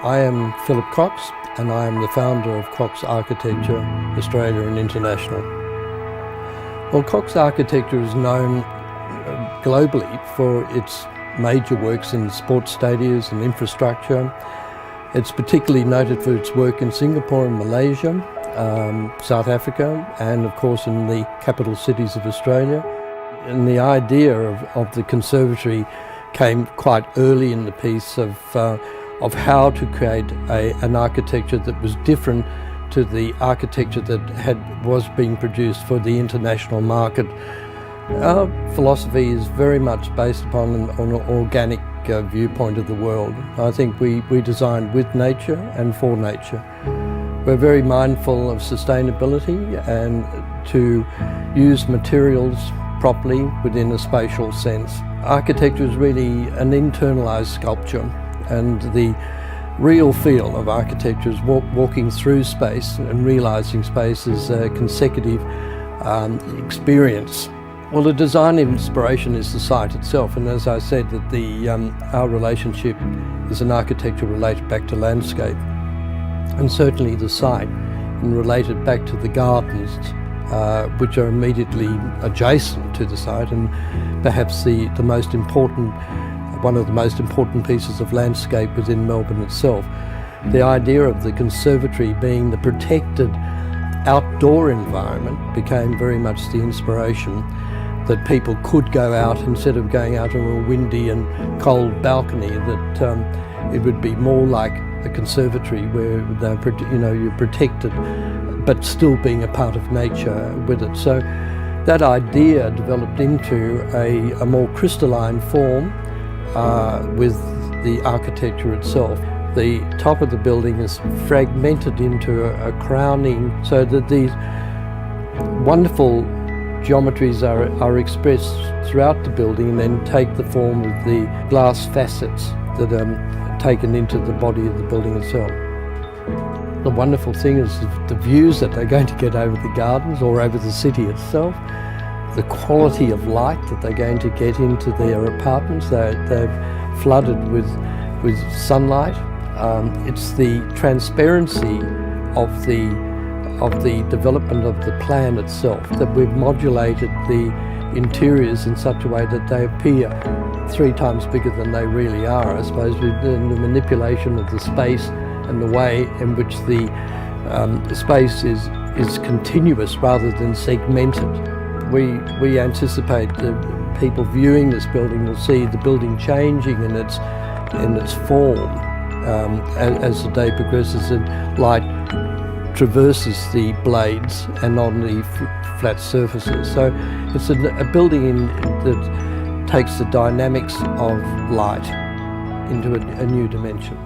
I am Philip Cox, and I am the founder of Cox Architecture Australia and International. Well, Cox Architecture is known globally for its major works in sports stadiums and infrastructure. It's particularly noted for its work in Singapore and Malaysia, South Africa, and of course in the capital cities of Australia. And the idea of the conservatory came quite early in the piece of how to create an architecture that was different to the architecture that was being produced for the international market. Our philosophy is very much based upon an organic viewpoint of the world. I think we design with nature and for nature. We're very mindful of sustainability and to use materials properly within a spatial sense. Architecture is really an internalized sculpture, and the real feel of architecture is walking through space and realizing space as a consecutive experience. Well, the design inspiration is the site itself, and as I said, that our relationship is an architecture related back to landscape, and certainly the site and related back to the gardens which are immediately adjacent to the site, and perhaps one of the most important pieces of landscape within Melbourne itself. The idea of the conservatory being the protected outdoor environment became very much the inspiration, that people could go out instead of going out on a windy and cold balcony, that it would be more like a conservatory where you're protected but still being a part of nature with it. So that idea developed into a more crystalline form with the architecture itself. The top of the building is fragmented into a crowning, so that these wonderful geometries are expressed throughout the building and then take the form of the glass facets that are taken into the body of the building itself. The wonderful thing is the views that they're going to get over the gardens or over the city itself, the quality of light that they're going to get into their apartments. They've flooded with sunlight. It's the transparency of the development of the plan itself, that we've modulated the interiors in such a way that they appear 3 times bigger than they really are. I suppose the manipulation of the space and the way in which the space is continuous rather than segmented. We anticipate that people viewing this building will see the building changing in its form as the day progresses and light traverses the blades and on the flat surfaces. So it's a building that takes the dynamics of light into a new dimension.